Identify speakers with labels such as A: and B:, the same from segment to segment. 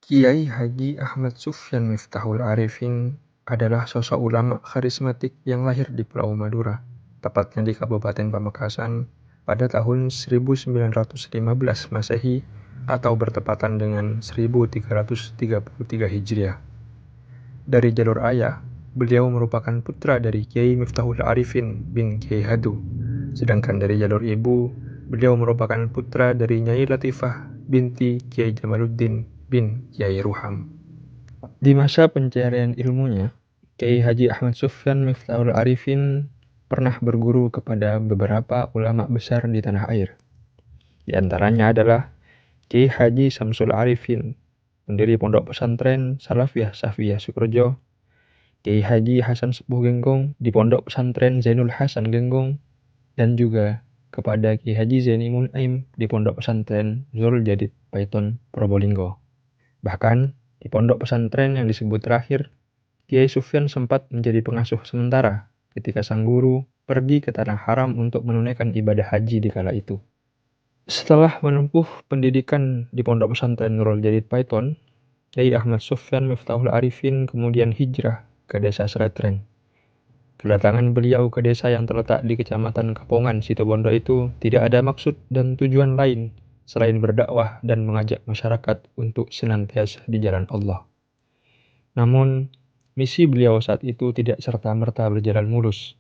A: Kiai Haji Ahmad Sufyan Miftahul Arifin adalah sosok ulama karismatik yang lahir di Pulau Madura, tepatnya di Kabupaten Pamekasan pada tahun 1915 Masehi atau bertepatan dengan 1333 Hijriah. Dari jalur ayah, beliau merupakan putra dari Kiai Miftahul Arifin bin Kiai Hadu, sedangkan dari jalur ibu, beliau merupakan putra dari Nyai Latifah binti Kiai Jamaluddin bin Kiai Ruham. Di masa pencarian ilmunya, Kiai Haji Ahmad Sufyan Miftahul Arifin pernah berguru kepada beberapa ulama besar di tanah air. Di antaranya adalah Kiai Haji Samsul Arifin, pendiri Pondok Pesantren Salafiyah Safiyah Sukorejo, Kiai Haji Hasan Sepuh Genggong di Pondok Pesantren Zainul Hasan Genggong, dan juga kepada Kiai Haji Zaini Munaim di Pondok Pesantren Zul Jadid Paiton Probolinggo. Bahkan di pondok pesantren yang disebut terakhir, Kiai Sufyan sempat menjadi pengasuh sementara ketika sang guru pergi ke Tanah Haram untuk menunaikan ibadah haji di kala itu. Setelah menempuh pendidikan di pondok pesantren Nurul Jadid Paiton, Kiai Ahmad Sufyan Miftahul Arifin kemudian hijrah ke desa Sretren. Kedatangan beliau ke desa yang terletak di Kecamatan Kapongan, Situbondo itu tidak ada maksud dan tujuan lain selain berdakwah dan mengajak masyarakat untuk senantiasa di jalan Allah. Namun, misi beliau saat itu tidak serta-merta berjalan mulus.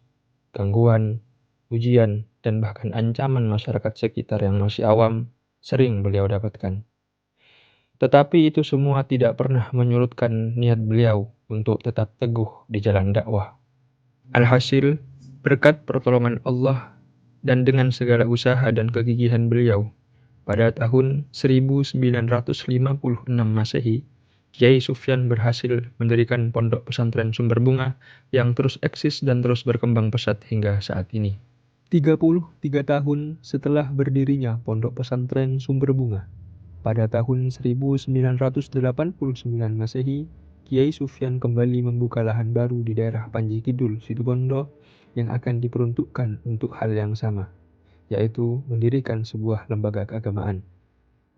A: Gangguan, ujian, dan bahkan ancaman masyarakat sekitar yang masih awam sering beliau dapatkan. Tetapi itu semua tidak pernah menyurutkan niat beliau untuk tetap teguh di jalan dakwah. Alhasil, berkat pertolongan Allah dan dengan segala usaha dan kegigihan beliau, pada tahun 1956 Masehi, Kiai Sufyan berhasil mendirikan Pondok Pesantren Sumber Bunga yang terus eksis dan terus berkembang pesat hingga saat ini. 33 tahun setelah berdirinya Pondok Pesantren Sumber Bunga, pada tahun 1989 Masehi, Kiai Sufyan kembali membuka lahan baru di daerah Panji Kidul, Situbondo yang akan diperuntukkan untuk hal yang sama, yaitu mendirikan sebuah lembaga keagamaan.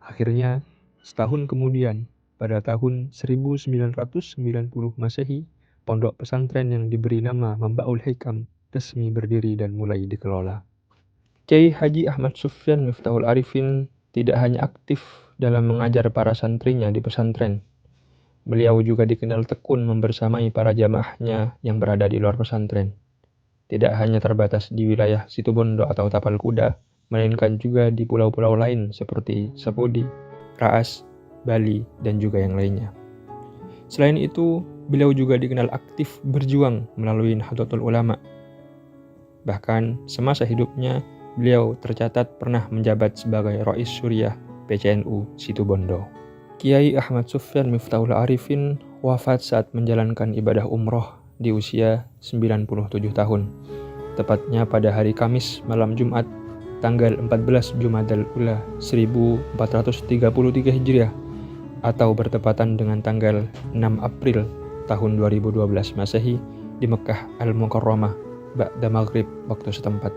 A: Akhirnya, setahun kemudian, pada tahun 1990 Masehi, pondok pesantren yang diberi nama Mambaul Hikam resmi berdiri dan mulai dikelola. Kiai Haji Ahmad Sufyan Miftahul Arifin tidak hanya aktif dalam mengajar para santrinya di pesantren. Beliau juga dikenal tekun membersamai para jamaahnya yang berada di luar pesantren. Tidak hanya terbatas di wilayah Situbondo atau Tapal Kuda, melainkan juga di pulau-pulau lain seperti Sapudi, Raas, Bali, dan juga yang lainnya. Selain itu, beliau juga dikenal aktif berjuang melalui Nahdlatul Ulama. Bahkan semasa hidupnya, beliau tercatat pernah menjabat sebagai Rais Suriah PCNU Situbondo. Kiai Ahmad Sufyan Miftahul Arifin wafat saat menjalankan ibadah umroh di usia 97 tahun, tepatnya pada hari Kamis malam Jumat tanggal 14 Jumadal Ula 1433 Hijriah atau bertepatan dengan tanggal 6 April tahun 2012 Masehi di Mekah Al-Mukarramah ba'da maghrib waktu setempat.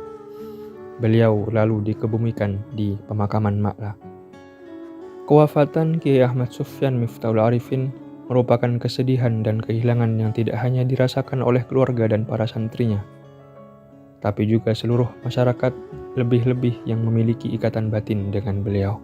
A: Beliau lalu dikebumikan di pemakaman Ma'la. Kewafatan Kiai Ahmad Sufyan Miftahul Arifin merupakan kesedihan dan kehilangan yang tidak hanya dirasakan oleh keluarga dan para santrinya, tapi juga seluruh masyarakat, lebih-lebih yang memiliki ikatan batin dengan beliau.